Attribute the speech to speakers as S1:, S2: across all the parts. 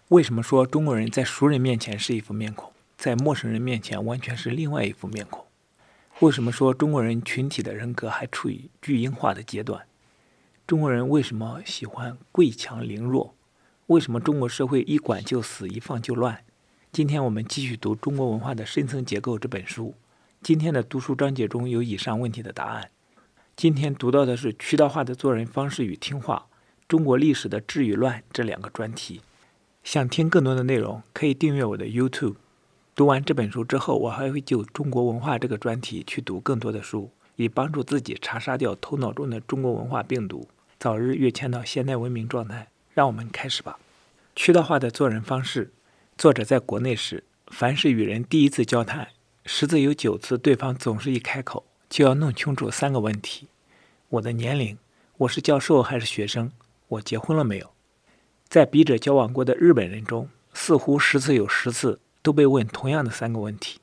S1: 为什么说中国人在熟人面前是一副面孔，在陌生人面前完全是另外一副面孔？为什么说中国人群体的人格还处于巨婴化的阶段？中国人为什么喜欢贵强凌弱？为什么中国社会一管就死，一放就乱？今天我们继续读《中国文化的深层结构》这本书。今天的读书章节中有以上问题的答案。今天读到的是渠道化的做人方式与听话、中国历史的治与乱这两个专题。想听更多的内容，可以订阅我的 YouTube。读完这本书之后，我还会就中国文化这个专题去读更多的书，以帮助自己查杀掉头脑中的中国文化病毒，早日跃迁到现代文明状态。让我们开始吧。渠道化的做人方式，作者在国内时，凡是与人第一次交谈，10次有9次对方总是一开口就要弄清楚3个问题：我的年龄，我是教授还是学生，我结婚了没有。在笔者交往过的日本人中，似乎10次有10次都被问同样的3个问题。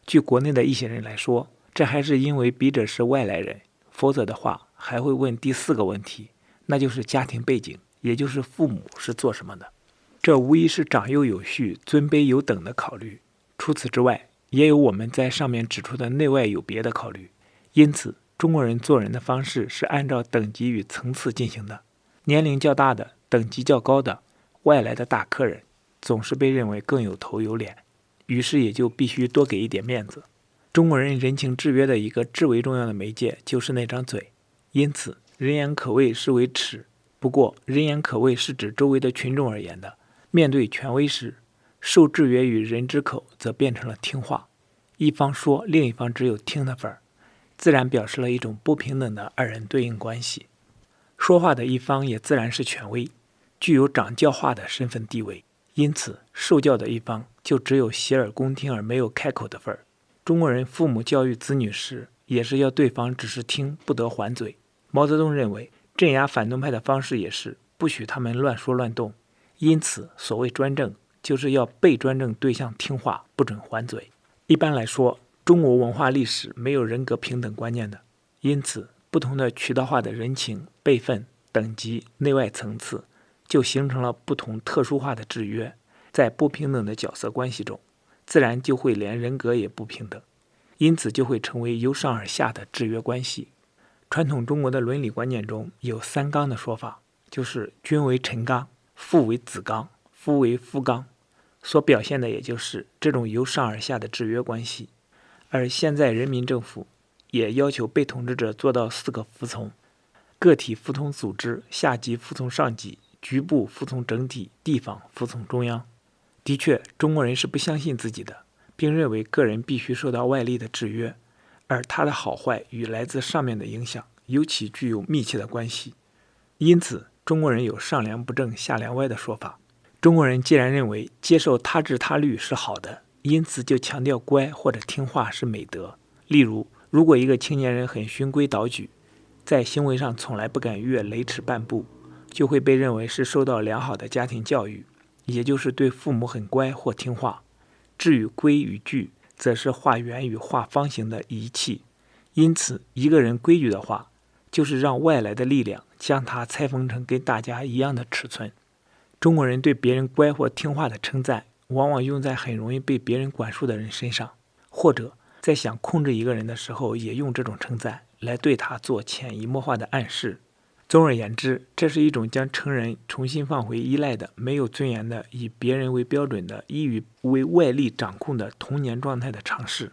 S1: 据国内的一些人来说，这还是因为笔者是外来人，否则的话还会问第4个问题，那就是家庭背景，也就是父母是做什么的。这无疑是长幼有序、尊卑有等的考虑。除此之外，也有我们在上面指出的内外有别的考虑。因此，中国人做人的方式是按照等级与层次进行的。年龄较大的、等级较高的外来的大客人，总是被认为更有头有脸，于是也就必须多给一点面子。中国人人情制约的一个至为重要的媒介就是那张嘴，因此人言可畏是为耻。不过人言可畏是指周围的群众而言的，面对权威时，受制约于人之口则变成了听话。一方说，另一方只有听的份儿，自然表示了一种不平等的二人对应关系。说话的一方也自然是权威，具有掌教化的身份地位，因此受教的一方就只有洗耳恭听而没有开口的份儿。中国人父母教育子女时，也是要对方只是听，不得还嘴。毛泽东认为，镇压反动派的方式也是不许他们乱说乱动，因此所谓专政，就是要被专政对象听话，不准还嘴。一般来说，中国文化历史没有人格平等观念的，因此不同的渠道化的人情、辈分、等级、内外层次，就形成了不同特殊化的制约。在不平等的角色关系中，自然就会连人格也不平等，因此就会成为由上而下的制约关系。传统中国的伦理观念中有3纲的说法，就是君为臣纲，父为子纲，夫为夫纲，所表现的也就是这种由上而下的制约关系。而现在人民政府也要求被统治者做到4个服从：个体服从组织，下级服从上级，局部服从整体，地方服从中央。的确，中国人是不相信自己的，并认为个人必须受到外力的制约，而他的好坏与来自上面的影响尤其具有密切的关系。因此，中国人有上梁不正下梁歪的说法。中国人既然认为接受他治他律是好的，因此就强调乖或者听话是美德。例如，如果一个青年人很循规蹈矩，在行为上从来不敢越雷池半步，就会被认为是受到良好的家庭教育，也就是对父母很乖或听话。至于规与矩，则是画圆与画方形的仪器。因此，一个人规矩的话，就是让外来的力量将它裁缝成跟大家一样的尺寸。中国人对别人乖或听话的称赞，往往用在很容易被别人管束的人身上，或者在想控制一个人的时候，也用这种称赞来对他做潜移默化的暗示。总而言之，这是一种将成人重新放回依赖的、没有尊严的、以别人为标准的、易于为外力掌控的童年状态的尝试。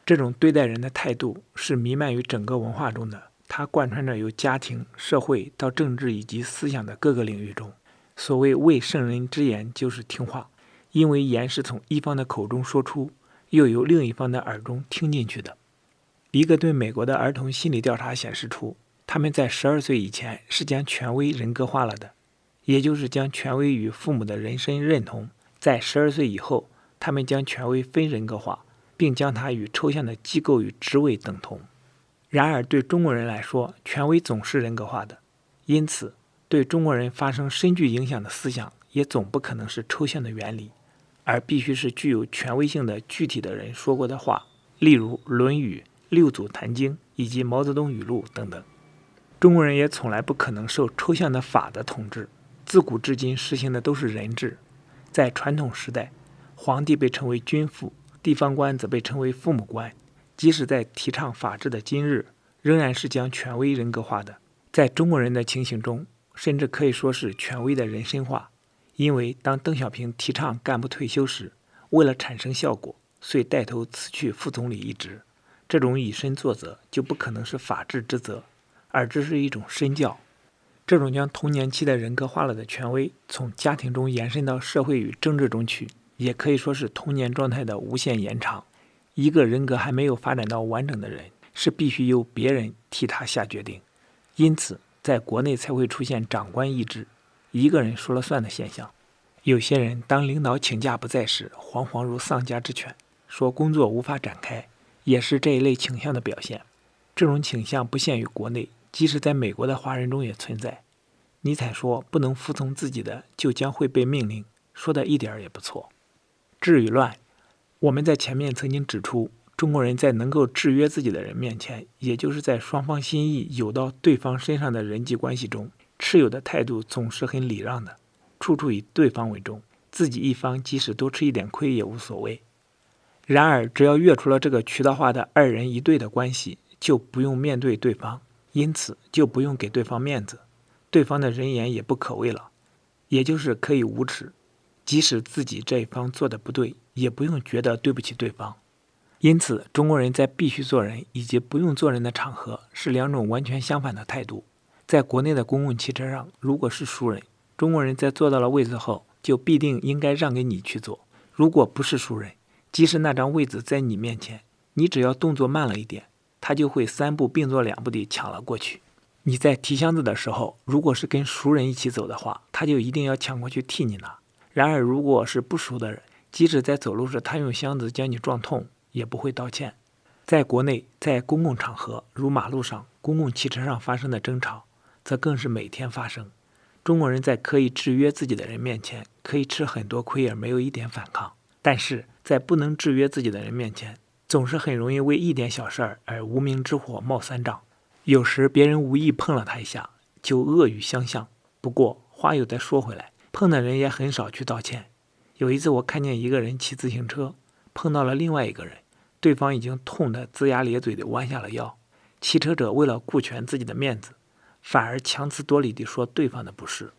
S1: 这种对待人的态度是弥漫于整个文化中的，它贯穿着由家庭、社会到政治以及思想的各个领域中。所谓为圣人之言，就是听话，因为言是从一方的口中说出，又由另一方的耳中听进去的。一个对美国的儿童心理调查显示出，他们在12岁以前是将权威人格化了的，也就是将权威与父母的人身认同。在12岁以后，他们将权威分人格化，并将它与抽象的机构与职位等同。然而对中国人来说，权威总是人格化的，因此对中国人发生深具影响的思想也总不可能是抽象的原理，而必须是具有权威性的具体的人说过的话，例如《论语》、六祖坛经以及毛泽东语录等等。中国人也从来不可能受抽象的法的统治，自古至今实行的都是人治。在传统时代，皇帝被称为君父，地方官则被称为父母官。即使在提倡法治的今日，仍然是将权威人格化的。在中国人的情形中，甚至可以说是权威的人身化。因为当邓小平提倡干部退休时，为了产生效果，遂带头辞去副总理一职。这种以身作则就不可能是法治之责，而这是一种身教。这种将童年期的人格化了的权威从家庭中延伸到社会与政治中去，也可以说是童年状态的无限延长。一个人格还没有发展到完整的人，是必须由别人替他下决定。因此在国内才会出现长官意志，一个人说了算的现象。有些人当领导请假不在时，惶惶如丧家之犬，说工作无法展开，也是这一类倾向的表现。这种倾向不限于国内，即使在美国的华人中也存在。尼采说不能服从自己的就将会被命令，说的一点也不错。治与乱，我们在前面曾经指出，中国人在能够制约自己的人面前，也就是在双方心意有到对方身上的人际关系中，持有的态度总是很礼让的，处处以对方为重，自己一方即使多吃一点亏也无所谓。然而只要越出了这个渠道化的二人一对的关系，就不用面对对方，因此就不用给对方面子，对方的人言也不可畏了，也就是可以无耻，即使自己这一方做的不对，也不用觉得对不起对方。因此中国人在必须做人以及不用做人的场合是两种完全相反的态度。在国内的公共汽车上，如果是熟人，中国人在坐到了位子后就必定应该让给你去坐。如果不是熟人，即使那张位子在你面前，你只要动作慢了一点，他就会三步并作两步地抢了过去。你在提箱子的时候，如果是跟熟人一起走的话，他就一定要抢过去替你拿。然而如果是不熟的人，即使在走路时他用箱子将你撞痛，也不会道歉。在国内，在公共场合如马路上、公共汽车上发生的争吵，则更是每天发生。中国人在可以制约自己的人面前，可以吃很多亏而没有一点反抗，但是在不能制约自己的人面前，总是很容易为一点小事而无名之火冒三丈。有时别人无意碰了他一下，就恶语相向。不过话又再说回来，碰的人也很少去道歉。有一次我看见一个人骑自行车碰到了另外一个人，对方已经痛得龇牙咧嘴地弯下了腰，骑车者为了顾全自己的面子，反而强词夺理地说对方的不是。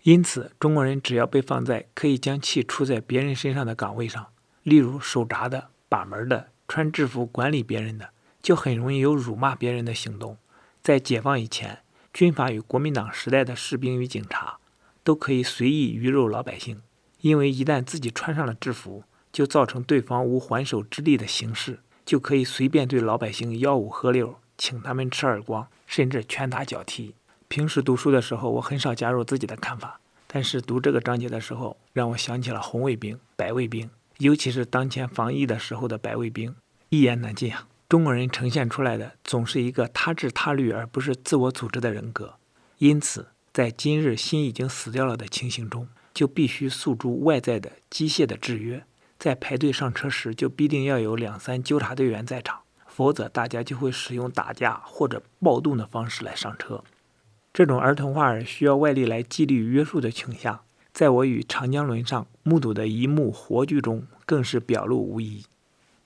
S1: 因此中国人只要被放在可以将气出在别人身上的岗位上，例如守闸的、把门的、穿制服管理别人的，就很容易有辱骂别人的行动。在解放以前，军阀与国民党时代的士兵与警察都可以随意鱼肉老百姓，因为一旦自己穿上了制服，就造成对方无还手之力的形势，就可以随便对老百姓吆五喝六，请他们吃耳光，甚至拳打脚踢。平时读书的时候，我很少加入自己的看法，但是读这个章节的时候，让我想起了红卫兵、白卫兵，尤其是当前防疫的时候的白卫兵，一言难尽啊。中国人呈现出来的总是一个他治他律而不是自我组织的人格，因此在今日心已经死掉了的情形中，就必须诉诸外在的机械的制约。在排队上车时，就必定要有2-3纠察队员在场，否则大家就会使用打架或者暴动的方式来上车。这种儿童化而需要外力来纪律约束的倾向，在我与长江轮上目睹的一幕活剧中更是表露无遗。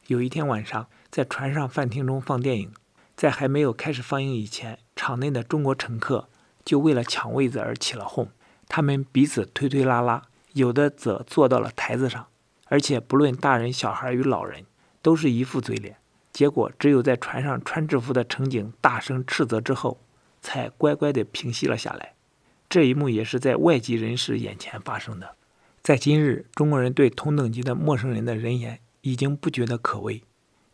S1: 有一天晚上，在船上饭厅中放电影，在还没有开始放映以前，场内的中国乘客就为了抢位子而起了哄，他们彼此推推拉拉，有的则坐到了台子上，而且不论大人小孩与老人，都是一副嘴脸。结果只有在船上穿制服的乘警大声斥责之后，才乖乖地平息了下来。这一幕也是在外籍人士眼前发生的。在今日，中国人对同等级的陌生人的人言已经不觉得可畏，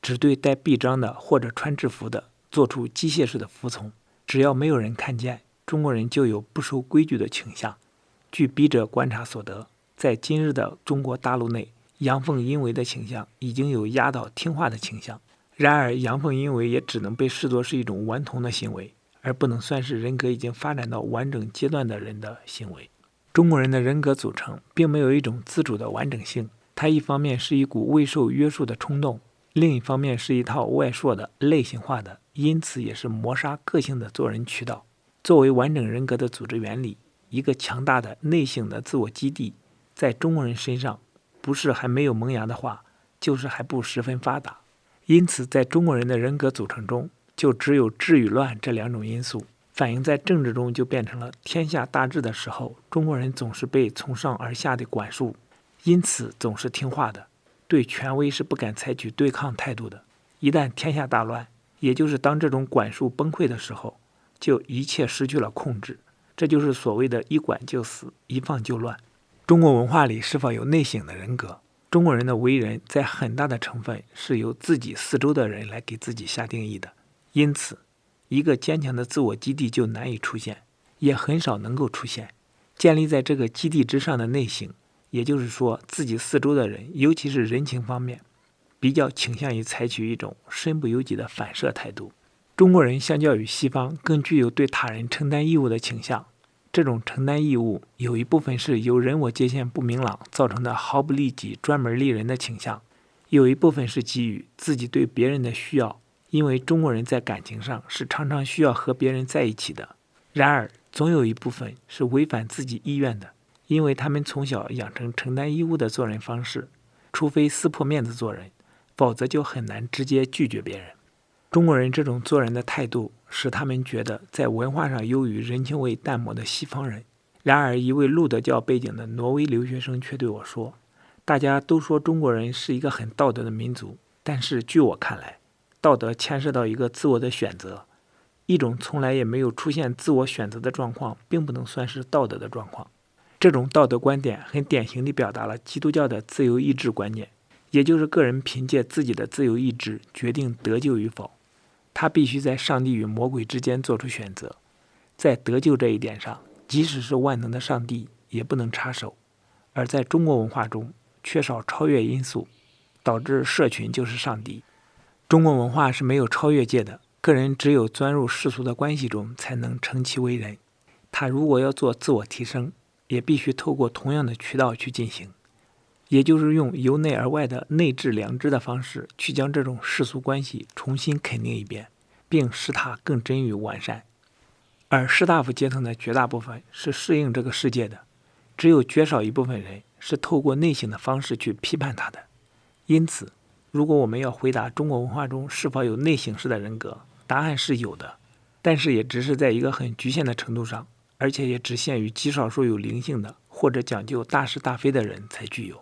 S1: 只对带臂章的或者穿制服的做出机械式的服从。只要没有人看见，中国人就有不守规矩的倾向。据笔者观察所得，在今日的中国大陆内，阳奉阴违的倾向已经有压倒听话的倾向。然而阳奉阴违也只能被视作是一种顽童的行为，而不能算是人格已经发展到完整阶段的人的行为。中国人的人格组成并没有一种自主的完整性，它一方面是一股未受约束的冲动，另一方面是一套外塑的类型化的，因此也是磨杀个性的做人渠道。作为完整人格的组织原理，一个强大的内省的自我基地在中国人身上，不是还没有萌芽的话，就是还不十分发达。因此，在中国人的人格组成中，就只有治与乱这两种因素。反映在政治中，就变成了天下大治的时候，中国人总是被从上而下的管束，因此总是听话的，对权威是不敢采取对抗态度的。一旦天下大乱，也就是当这种管束崩溃的时候，就一切失去了控制。这就是所谓的一管就死，一放就乱。中国文化里是否有内省的人格？中国人的为人在很大的成分是由自己四周的人来给自己下定义的，因此一个坚强的自我基地就难以出现，也很少能够出现。建立在这个基地之上的内省，也就是说自己四周的人，尤其是人情方面，比较倾向于采取一种身不由己的反射态度。中国人相较于西方更具有对他人承担义务的倾向，这种承担义务有一部分是由人我界限不明朗造成的毫不利己专门利人的倾向，有一部分是基于自己对别人的需要，因为中国人在感情上是常常需要和别人在一起的。然而总有一部分是违反自己意愿的，因为他们从小养成承担义务的做人方式，除非撕破面子做人，否则就很难直接拒绝别人。中国人这种做人的态度使他们觉得在文化上优于人情味淡漠的西方人。然而一位路德教背景的挪威留学生却对我说，大家都说中国人是一个很道德的民族，但是据我看来，道德牵涉到一个自我的选择，一种从来也没有出现自我选择的状况并不能算是道德的状况。这种道德观点很典型地表达了基督教的自由意志观念，也就是个人凭借自己的自由意志决定得救与否，他必须在上帝与魔鬼之间做出选择。在得救这一点上，即使是万能的上帝也不能插手。而在中国文化中缺少超越因素，导致社群就是上帝。中国文化是没有超越界的，个人只有钻入世俗的关系中才能成其为人。他如果要做自我提升，也必须透过同样的渠道去进行，也就是用由内而外的内治良知的方式，去将这种世俗关系重新肯定一遍，并使它更臻于完善。而士大夫阶层的绝大部分是适应这个世界的，只有绝少一部分人是透过内省的方式去批判它的。因此，如果我们要回答中国文化中是否有内省式的人格，答案是有的，但是也只是在一个很局限的程度上，而且也只限于极少数有灵性的或者讲究大是大非的人才具有。